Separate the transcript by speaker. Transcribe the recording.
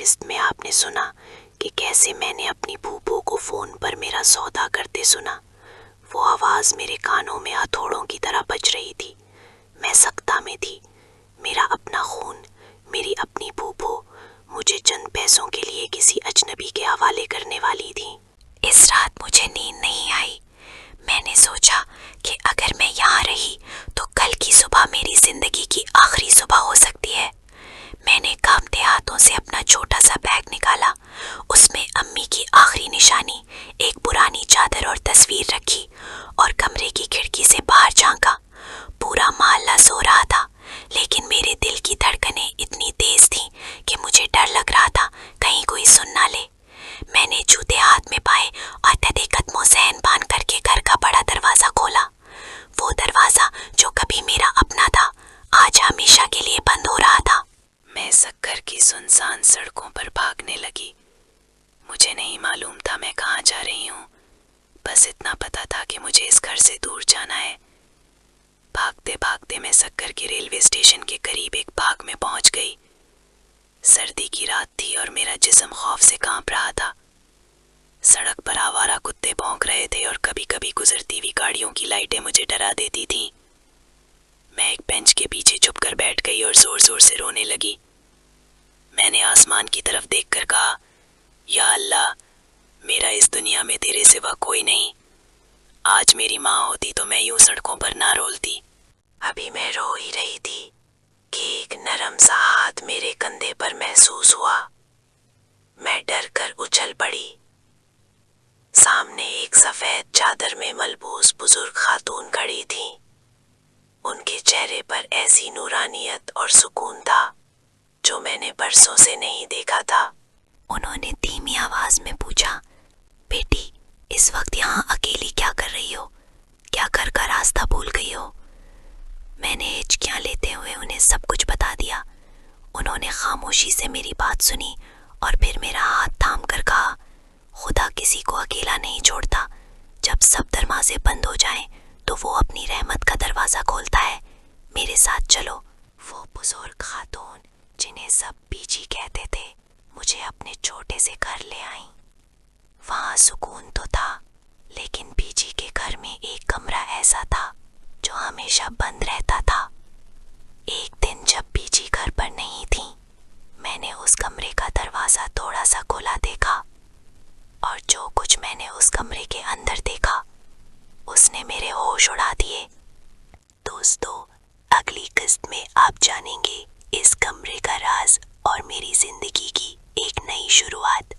Speaker 1: قسط میں آپ نے سنا کہ کیسے میں نے اپنی پھوپھو کو فون پر میرا سودا کرتے سنا۔ وہ آواز میرے کانوں میں ہتھوڑوں کی طرح بج رہی تھی۔ میں سکتہ میں تھی۔ میرا اپنا خون، میری اپنی پھوپھو مجھے چند پیسوں کے لیے کسی اجنبی کے حوالے کرنے والی تھی۔ اس رات مجھے نیند نہیں آئی۔ میں نے سوچا کہ اگر میں یہاں رہی تو کل کی صبح میری زندگی کی آخری صبح ہو سکتی ہے۔ میں نے کانپتے ہاتھوں سے اپنا چھوٹا سا بیگ نکالا۔ اس میں امی کی آخری نشانی، ایک پرانی چادر اور تصویر رکھی، اور کمرے کی کھڑکی سے باہر جھانکا۔ پورا محلہ سو رہا تھا، لیکن میرے دل کی دھڑکنیں اتنی تیز تھیں کہ مجھے ڈر لگ رہا تھا کہیں کوئی سن نہ لے۔ میں نے جوتے ہاتھ میں پائے اور تھدے قدموں ذہن باندھ کر کے گھر کا بڑا دروازہ کھولا۔ وہ دروازہ جو کبھی میرا اپنا تھا، آج ہمیشہ کے لیے بند ہو رہا تھا۔ میں سکر کی سنسان سڑکوں پر بھاگنے لگی۔ مجھے نہیں معلوم تھا میں کہاں جا رہی ہوں، بس اتنا پتا تھا کہ مجھے اس گھر سے دور جانا ہے۔ بھاگتے بھاگتے میں سکر کے ریلوے اسٹیشن کے قریب ایک باغ میں پہنچ گئی۔ سردی کی رات تھی اور میرا جسم خوف سے کانپ رہا تھا۔ سڑک پر آوارہ کتے بھونک رہے تھے اور کبھی کبھی گزرتی ہوئی گاڑیوں کی لائٹیں مجھے ڈرا دیتی تھیں۔ میں ایک بینچ کے پیچھے چھپ کر بیٹھ گئی اور زور زور سے رونے لگی۔ میں نے آسمان کی طرف دیکھ کر کہا، یا اللہ، میرا اس دنیا میں تیرے سوا کوئی نہیں۔ آج میری ماں ہوتی تو میں یوں سڑکوں پر نہ رولتی۔ ابھی میں رو ہی رہی تھی کہ ایک نرم سا ہاتھ میرے کندھے پر محسوس ہوا۔ میں ڈر کر اچھل پڑی۔ سامنے ایک سفید چادر میں ملبوس بزرگ خاتون کھڑی تھی۔ ان کے چہرے پر ایسی نورانیت اور سکون تھا جو میں نے برسوں سے نہیں دیکھا تھا۔ انہوں نے دھیمی آواز میں پوچھا، بیٹی، اس وقت یہاں اکیلی کیا کر رہی ہو؟ کیا گھر کا راستہ بھول گئی ہو؟ میں نے ہچکیاں لیتے ہوئے انہیں سب کچھ بتا دیا۔ انہوں نے خاموشی سے میری بات سنی اور پھر میرا ہاتھ تھام کر کہا، خدا کسی کو اکیلا نہیں چھوڑتا۔ جب سب دروازے بند ہو جائیں تو وہ اپنی رحمت کا دروازہ کھولتا ہے۔ میرے ساتھ چلو۔ وہ بزرگ خاتون جنہیں سب بی جی کہتے تھے، مجھے اپنے چھوٹے سے گھر لے آئیں۔ وہاں سکون تو تھا، لیکن بی جی کے گھر میں ایک کمرہ ایسا تھا جو ہمیشہ بند رہتا تھا۔ ایک دن جب بی جی گھر پر نہیں تھیں، میں نے اس کمرے کا دروازہ تھوڑا سا کھلا دیکھا، اور جو کچھ میں نے اس کمرے کے اندر دیکھا اس نے میرے ہوش اڑا دیے۔ دوستو، اگلی قسط میں آپ جانیں گے اس کمرے کا راز اور میری زندگی کی ایک نئی شروعات۔